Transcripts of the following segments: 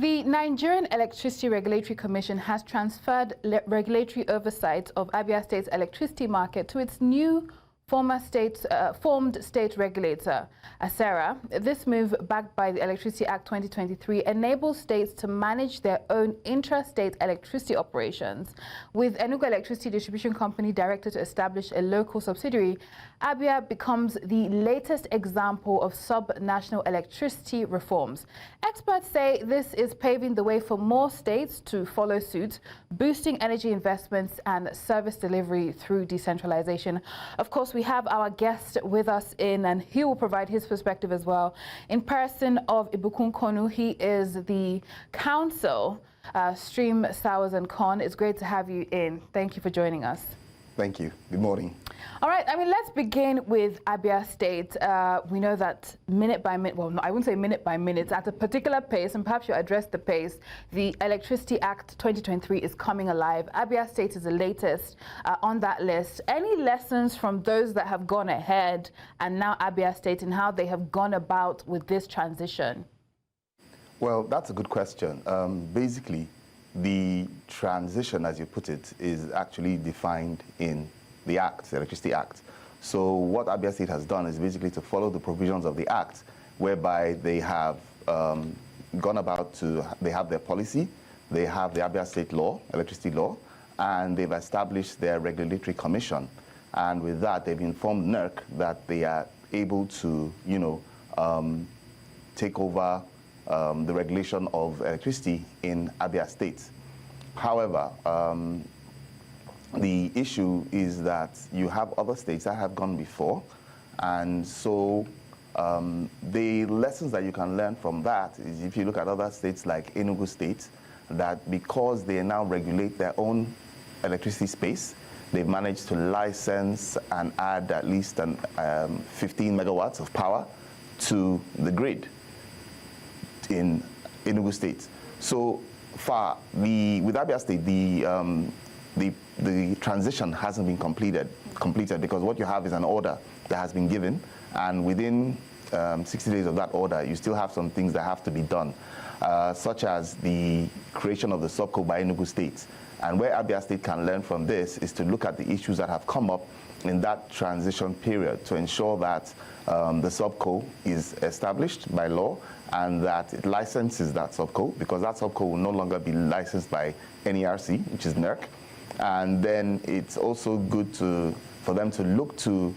The Nigerian Electricity Regulatory Commission has transferred regulatory oversight of Abia State's electricity market to its new formed state regulator, ASERA. This move, backed by the Electricity Act 2023, enables states to manage their own intra-state electricity operations. With Enugu Electricity Distribution Company directed to establish a local subsidiary, Abia becomes the latest example of sub-national electricity reforms. Experts say this is paving the way for more states to follow suit, boosting energy investments and service delivery through decentralization. Of course, we have our guest with us and he will provide his perspective as well. In person of Ibukun Konu, he is the Counsel, Streamsowers Kohn. It's great to have you in. Thank you for joining us. Thank you. Good morning. All right, let's begin with Abia State. We know that minute by minute, well, no, I wouldn't say minute by minute, at a particular pace, and perhaps you address the pace, the Electricity Act 2023 is coming alive. Abia State is the latest on that list. Any lessons from those that have gone ahead and now Abia State and how they have gone about with this transition? Well, that's a good question. Basically, the transition, as you put it, is actually defined in the Act, the Electricity Act. So what Abia State has done is basically to follow the provisions of the Act, whereby they have gone about to, they have their policy, they have the Abia State law, electricity law, and they've established their regulatory commission. And with that, they've informed NERC that they are able to, take over the regulation of electricity in Abia State. However, the issue is that you have other states that have gone before, and so the lessons that you can learn from that is if you look at other states like Enugu State, that because they now regulate their own electricity space, they've managed to license and add at least 15 megawatts of power to the grid in Enugu State. So far, with Abia State, the transition hasn't been completed because what you have is an order that has been given, and within 60 days of that order, you still have some things that have to be done, such as the creation of the subco by Enugu State. And where Abia State can learn from this is to look at the issues that have come up in that transition period to ensure that the subco is established by law and that it licenses that subco, because that subco will no longer be licensed by NERC, which is NERC. And then it's also good for them to look to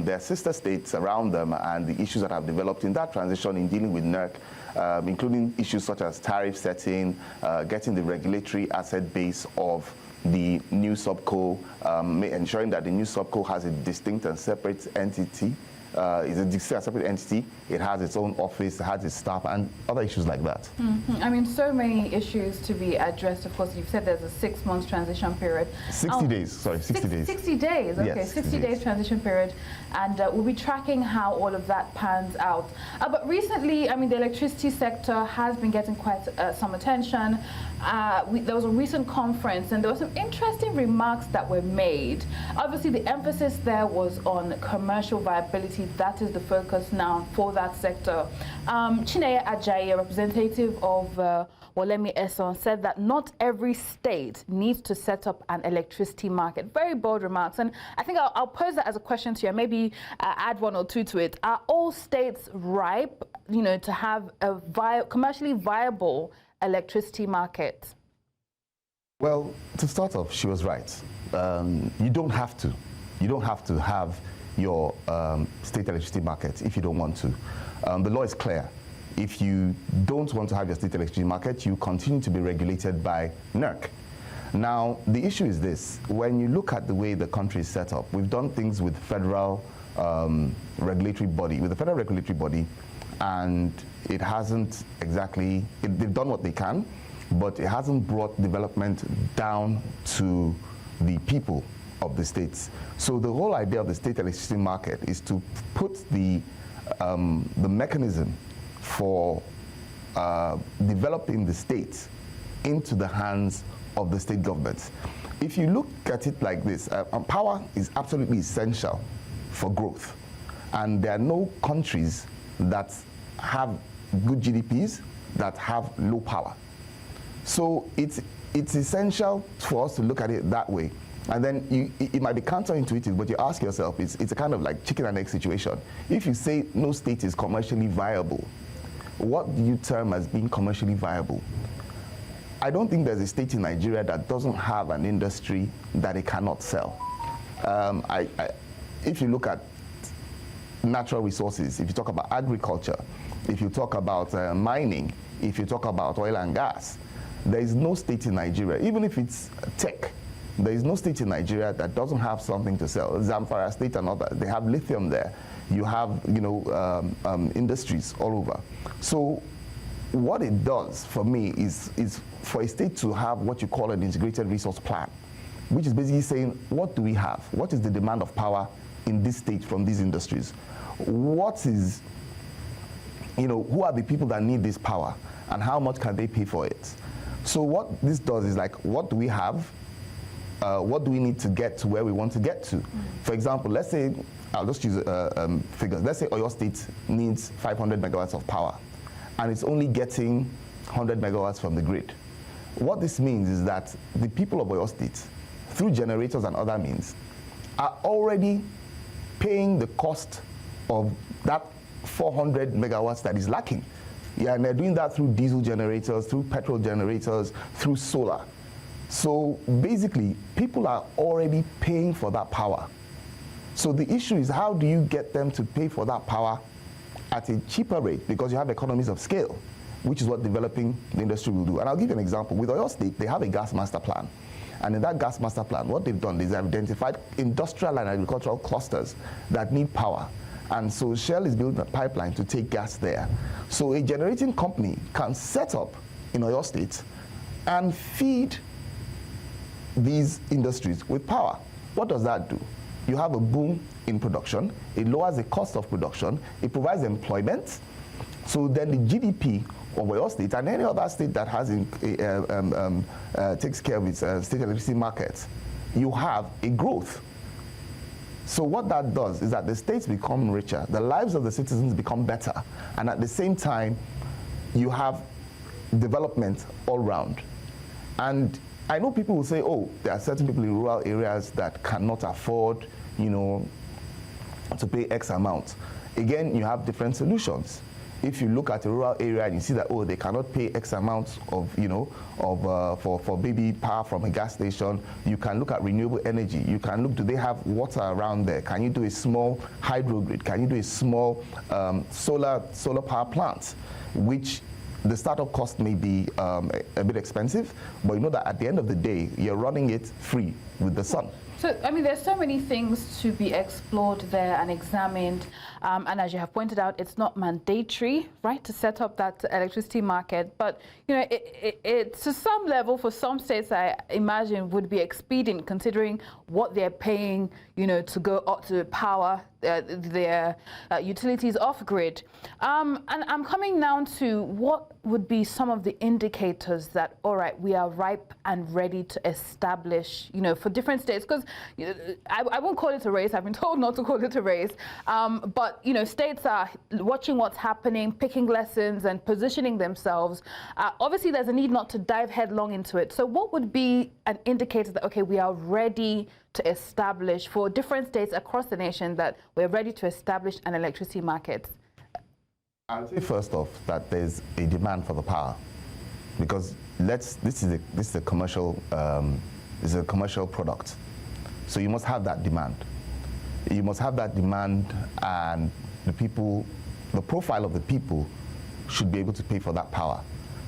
their sister states around them and the issues that have developed in that transition in dealing with NERC, including issues such as tariff setting, getting the regulatory asset base of the new subco, ensuring that the new subco has a distinct and separate entity, is a distinct and separate entity. It has its own office, it has its staff, and other issues like that. Mm-hmm. So many issues to be addressed. Of course, you've said there's a 6-month transition period. 60 days, sorry, 60 days. 60 days, okay, yes, 60 days transition period. And we'll be tracking how all of that pans out. But recently, the electricity sector has been getting quite some attention. There was a recent conference and there were some interesting remarks that were made. Obviously, the emphasis there was on commercial viability. That is the focus now for that sector. Chineye Ajayi, a representative of Wolemi Eson, said that not every state needs to set up an electricity market. Very bold remarks. And I think I'll pose that as a question to you and maybe add one or two to it. Are all states ripe, to have a commercially viable electricity market? Well, to start off, she was right. You don't have to. You don't have to have your state electricity market if you don't want to. The law is clear. If you don't want to have your state electricity market, you continue to be regulated by NERC. Now, the issue is this. When you look at the way the country is set up, we've done things with federal regulatory body, with the federal regulatory body, and it hasn't exactly, they've done what they can, but it hasn't brought development down to the people of the states. So the whole idea of the state electricity market is to put the mechanism for developing the states into the hands of the state governments. If you look at it like this, power is absolutely essential for growth. And there are no countries that have good GDPs that have low power. So it's essential for us to look at it that way. And then it might be counterintuitive, but you ask yourself, it's a kind of like chicken and egg situation. If you say no state is commercially viable, what do you term as being commercially viable? I don't think there's a state in Nigeria that doesn't have an industry that it cannot sell. If you look at natural resources, if you talk about agriculture, if you talk about mining, if you talk about oil and gas, there is no state in Nigeria, even if it's tech, there is no state in Nigeria that doesn't have something to sell. Zamfara State and others, they have lithium there. You have, industries all over. So what it does for me is for a state to have what you call an integrated resource plan, which is basically saying, what do we have? What is the demand of power in this state from these industries? What is, who are the people that need this power and how much can they pay for it? So what this does is like, what do we have? What do we need to get to where we want to get to? For example, let's say, I'll just use figures. Let's say Oyo State needs 500 megawatts of power, and it's only getting 100 megawatts from the grid. What this means is that the people of Oyo State, through generators and other means, are already paying the cost of that 400 megawatts that is lacking. Yeah, and they're doing that through diesel generators, through petrol generators, through solar. So basically, people are already paying for that power. So the issue is, how do you get them to pay for that power at a cheaper rate? Because you have economies of scale, which is what developing the industry will do. And I'll give you an example. With Oyo State, they have a gas master plan. And in that gas master plan, what they've done is they've identified industrial and agricultural clusters that need power. And so Shell is building a pipeline to take gas there. So a generating company can set up in Oyo State and feed these industries with power. What does that do? You have a boom in production. It lowers the cost of production. It provides employment. So then the GDP of Oyo State and any other state that has takes care of its state electricity market, you have a growth. So what that does is that the states become richer, the lives of the citizens become better, and at the same time, you have development all round. And I know people will say, oh, there are certain people in rural areas that cannot afford, to pay X amount. Again, you have different solutions. If you look at a rural area and you see that, oh, they cannot pay X amount of, for baby power from a gas station, you can look at renewable energy. You can look, do they have water around there? Can you do a small hydro grid? Can you do a small solar power plant, which the startup cost may be a bit expensive, but you know that at the end of the day, you're running it free with the sun. So, I mean, there's so many things to be explored there and examined. And as you have pointed out, it's not mandatory, right, to set up that electricity market. But, it to some level, for some states, I imagine, would be expedient considering what they're paying, to go up to power their utilities off grid. And I'm coming down to what would be some of the indicators that, all right, we are ripe and ready to establish, for different states, because I won't call it a race. I've been told not to call it a race. But, states are watching what's happening, picking lessons and positioning themselves. Obviously, there's a need not to dive headlong into it. So what would be an indicator that, okay, we are ready to establish for different states across the nation that we're ready to establish an electricity market? I would say first off that there's a demand for the power, because this is a commercial product, so you must have that demand. You must have that demand, and the profile of the people should be able to pay for that power.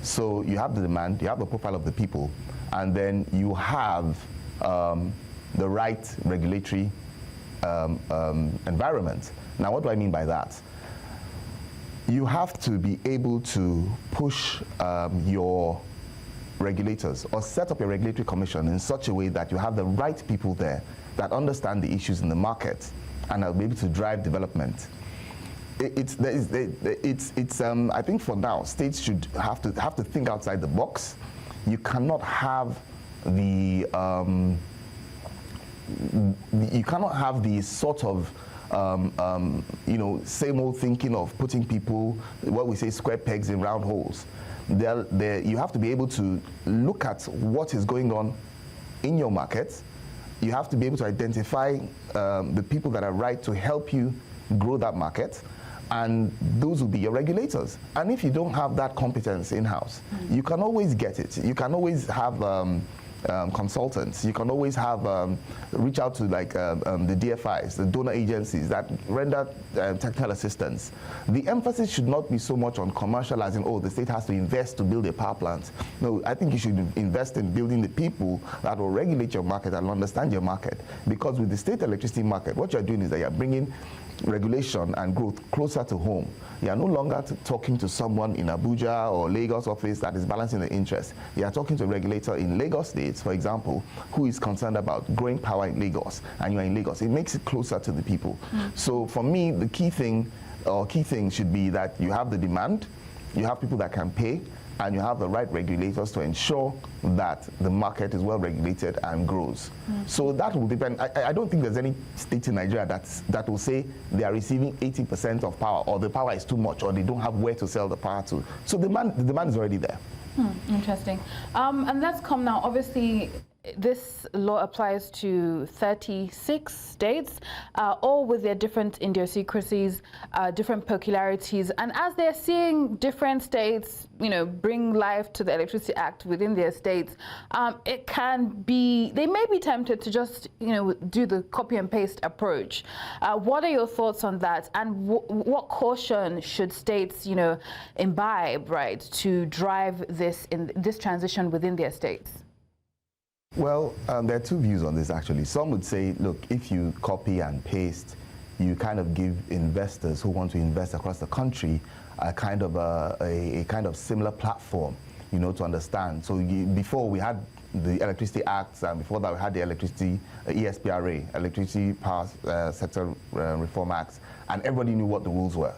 So you have the demand, you have the profile of the people, and then you have the right regulatory environment. Now, what do I mean by that? You have to be able to push your regulators or set up a regulatory commission in such a way that you have the right people there that understand the issues in the market and are able to drive development. I think for now, states should have to think outside the box. You cannot have the sort of same old thinking of putting people, what we say, square pegs in round holes. You have to be able to look at what is going on in your market. You have to be able to identify the people that are right to help you grow that market, and those will be your regulators. And if you don't have that competence in-house, you can always get it. You can always have consultants. You can always have reach out to like the DFIs, the donor agencies that render technical assistance. The emphasis should not be so much on commercializing, oh, the state has to invest to build a power plant. No, I think you should invest in building the people that will regulate your market and understand your market. Because with the state electricity market, what you're doing is that you're bringing regulation and growth closer to home. You are no longer talking to someone in Abuja or Lagos office that is balancing the interest. You are talking to a regulator in Lagos State, for example, who is concerned about growing power in Lagos, and you are in Lagos. It makes it closer to the people. So for me, the key thing should be that you have the demand, you have people that can pay, and you have the right regulators to ensure that the market is well regulated and grows. So that will depend. I don't think there's any state in Nigeria that will say they are receiving 80% of power, or the power is too much, or they don't have where to sell the power to. So the demand is already there. Interesting. And let's come now. Obviously, this law applies to 36 states, all with their different idiosyncrasies, different peculiarities. And as they're seeing different states, bring life to the Electricity Act within their states, it can be, they may be tempted to just, do the copy and paste approach. What are your thoughts on that? And what caution should states, imbibe, right, to drive this transition within their states? Well, there are two views on this, actually. Some would say, look, if you copy and paste, you kind of give investors who want to invest across the country a kind of similar platform, to understand. So before we had the Electricity Act, and before that we had the Electricity ESPRA, Electricity Power Sector Reform Act, and everybody knew what the rules were.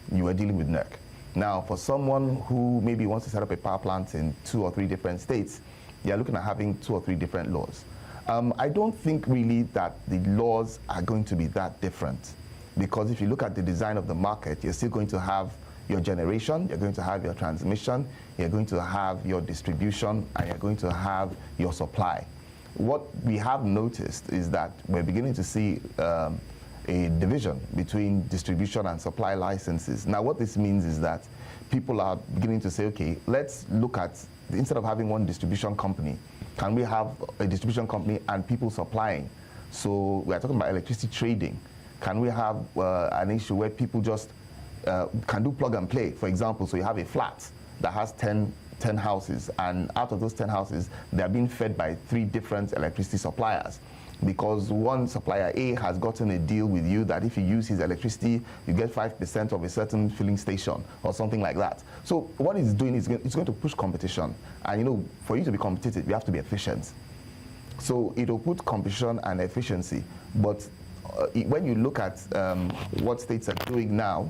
You were dealing with NERC. Now, for someone who maybe wants to set up a power plant in 2 or 3 different states, you're looking at having 2 or 3 different laws. I don't think really that the laws are going to be that different, because if you look at the design of the market, you're still going to have your generation, you're going to have your transmission, you're going to have your distribution, and you're going to have your supply. What we have noticed is that we're beginning to see a division between distribution and supply licenses. Now, what this means is that people are beginning to say, okay, let's look at, instead of having one distribution company, can we have a distribution company and people supplying? So we are talking about electricity trading. Can we have an issue where people just can do plug and play, for example? So you have a flat that has 10 houses, and out of those 10 houses, they are being fed by 3 different electricity suppliers. Because one supplier A has gotten a deal with you that if you use his electricity, you get 5% of a certain filling station or something like that. So what it's doing is it's going to push competition. And for you to be competitive, you have to be efficient. So it will put competition and efficiency. But when you look at what states are doing now,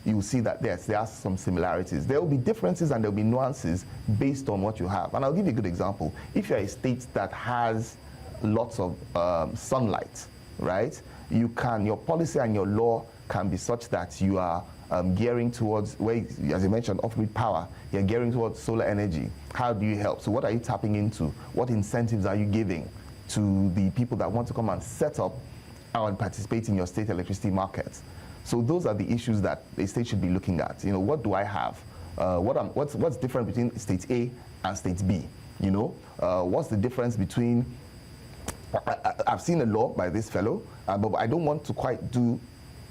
you will see that yes, there are some similarities. There will be differences and there will be nuances based on what you have. And I'll give you a good example. If you're a state that has lots of sunlight, right? Your policy and your law can be such that you are gearing towards, as you mentioned, off-grid power, you're gearing towards solar energy. How do you help? So what are you tapping into? What incentives are you giving to the people that want to come and set up and participate in your state electricity markets? So those are the issues that the state should be looking at. What do I have? What's different between state A and state B? What's the difference between, I've seen a law by this fellow, but I don't want to quite do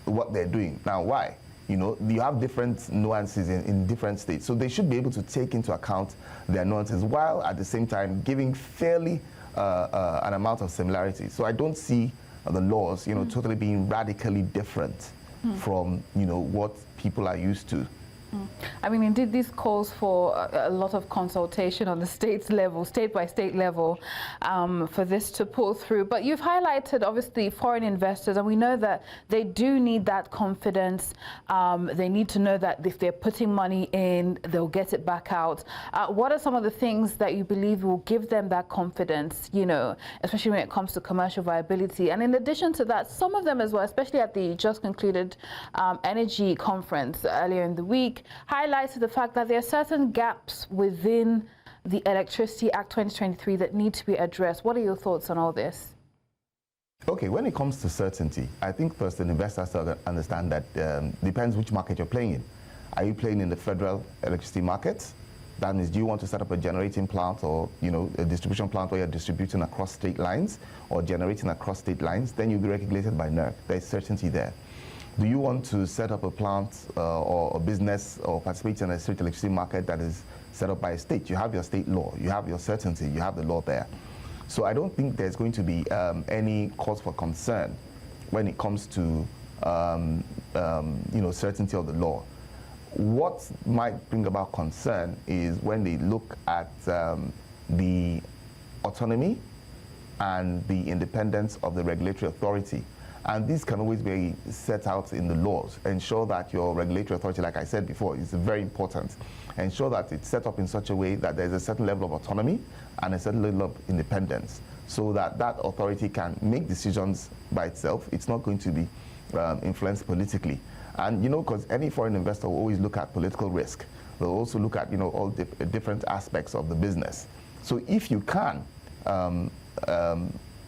what they're doing. Now, why? You have different nuances in different states. So they should be able to take into account their nuances while at the same time giving fairly an amount of similarity. So I don't see the laws, totally being radically different from, what people are used to. I mean, indeed, this calls for a lot of consultation on the state level, state-by-state level, for this to pull through. But you've highlighted, obviously, foreign investors, and we know that they do need that confidence. They need to know that if they're putting money in, they'll get it back out. What are some of the things that you believe will give them that confidence, especially when it comes to commercial viability? And in addition to that, some of them as well, especially at the just concluded energy conference earlier in the week, highlighted the fact that there are certain gaps within the Electricity Act 2023 that need to be addressed. What are your thoughts on all this? Okay, when it comes to certainty, I think first an investor has to understand that depends which market you're playing in. Are you playing in the federal electricity market? That means, do you want to set up a generating plant or a distribution plant where you're distributing across state lines or generating across state lines? Then you'll be regulated by NERC. There's certainty there. Do you want to set up a plant or a business or participate in a state electricity market that is set up by a state? You have your state law, you have your certainty, you have the law there. So I don't think there's going to be any cause for concern when it comes to certainty of the law. What might bring about concern is when they look at the autonomy and the independence of the regulatory authority. And these can always be set out in the laws. Ensure that your regulatory authority, like I said before, is very important. Ensure that it's set up in such a way that there's a certain level of autonomy and a certain level of independence, so that that authority can make decisions by itself. It's not going to be influenced politically. And because any foreign investor will always look at political risk. They'll also look at all different aspects of the business. So if you can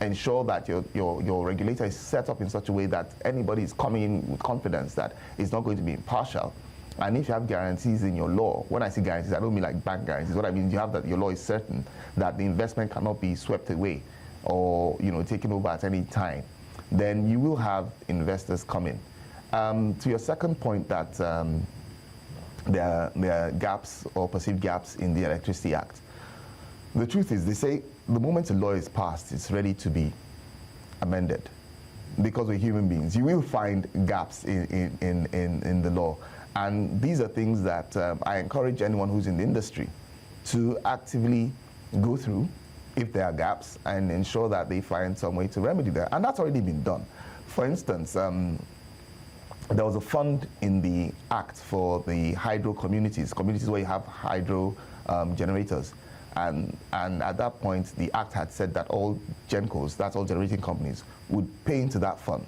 ensure that your regulator is set up in such a way that anybody is coming in with confidence that it's not going to be impartial, and if you have guarantees in your law, when I say guarantees, I don't mean like bank guarantees. What I mean, you have that your law is certain that the investment cannot be swept away or taken over at any time, then you will have investors come in. To your second point that there are gaps or perceived gaps in the Electricity Act, the truth is they say the moment a law is passed, it's ready to be amended. Because we're human beings, you will find gaps in the law. And these are things that I encourage anyone who's in the industry to actively go through if there are gaps and ensure that they find some way to remedy that. And that's already been done. For instance, there was a fund in the Act for the hydro communities where you have hydro generators. And at that point, the Act had said that all GenCos, that's all generating companies, would pay into that fund.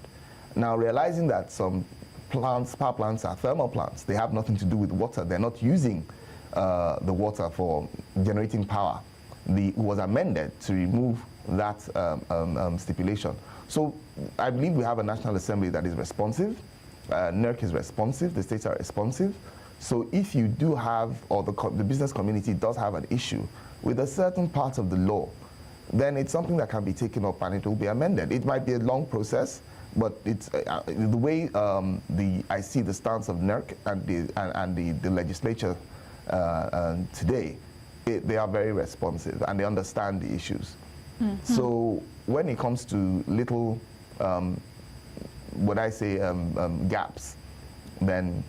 Now, realizing that some power plants are thermal plants, they have nothing to do with water, they're not using the water for generating power, it was amended to remove that stipulation. So I believe we have a National Assembly that is responsive, NERC is responsive, the states are responsive. So if you do have, or the business community does have an issue with a certain part of the law, then it's something that can be taken up and it will be amended. It might be a long process, but it's the way I see the stance of NERC and the legislature today, they are very responsive and they understand the issues. Mm-hmm. So when it comes to little, gaps, then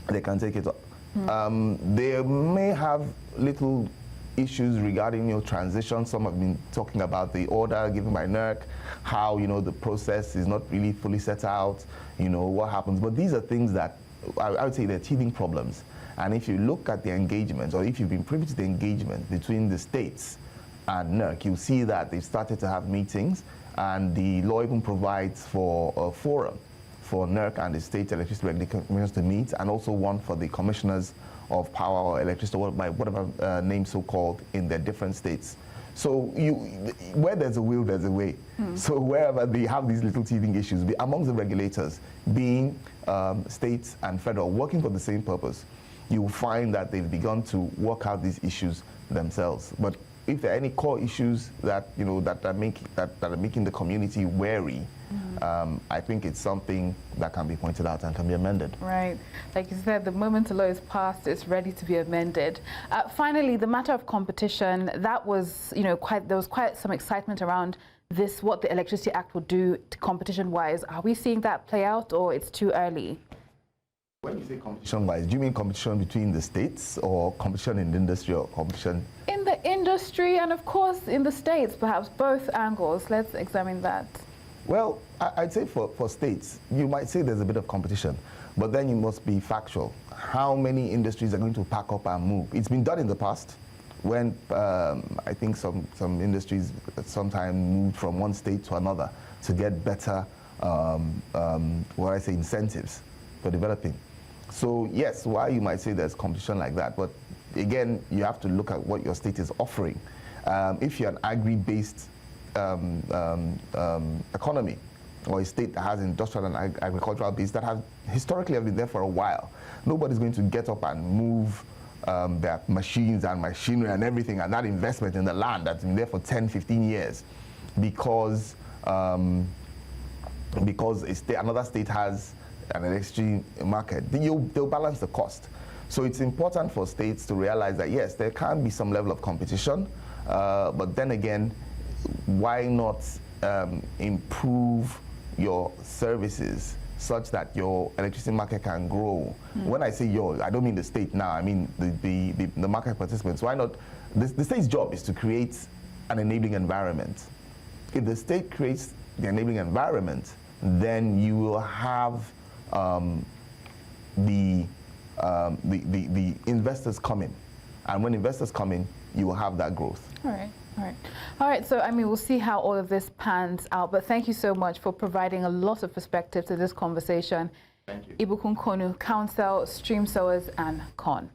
they can take it up. Mm-hmm. They may have little issues regarding transition. Some have been talking about the order given by NERC, how the process is not really fully set out, what happens. But these are things that I would say they're teething problems. And if you look at the engagement, or if you've been privy to the engagement between the states and NERC, you'll see that they've started to have meetings, and the law even provides for a forum for NERC and the state electricity regulatory commissions to meet, and also one for the commissioners of power or electricity, whatever name so called, in their different states. So where there's a will, there's a way. So wherever they have these little teething issues, among the regulators, being states and federal, working for the same purpose, you will find that they've begun to work out these issues themselves. But if there are any core issues that that are making the community wary, I think it's something that can be pointed out and can be amended. Right, like you said, the moment the law is passed, it's ready to be amended. Finally, the matter of competition, that was there was quite some excitement around this, what the Electricity Act would do competition-wise. Are we seeing that play out, or it's too early? When you say competition-wise, do you mean competition between the states, or competition in the industry, or competition? In the industry, and of course in the states, perhaps both angles. Let's examine that. Well, I'd say for states, you might say there's a bit of competition, but then you must be factual. How many industries are going to pack up and move? It's been done in the past when I think some industries sometimes moved from one state to another to get better incentives for developing. So yes, why you might say there's competition like that, but again, you have to look at what your state is offering. If you're an agri-based economy, or a state that has industrial and agricultural base that have historically been there for a while, nobody's going to get up and move their machines and machinery and everything and that investment in the land that's been there for 10, 15 years because another state has an electricity market. They'll balance the cost. So it's important for states to realize that yes, there can be some level of competition, but then again, why not improve your services such that your electricity market can grow? When I say your, I don't mean the state now, I mean the market participants. Why not? The state's job is to create an enabling environment. If the state creates the enabling environment, then you will have the investors come in. And when investors come in, you will have that growth. All right. All right, so I mean, we'll see how all of this pans out, but thank you so much for providing a lot of perspective to this conversation. Thank you. Ibukun Konu, Counsel, Streamsowers Kohn.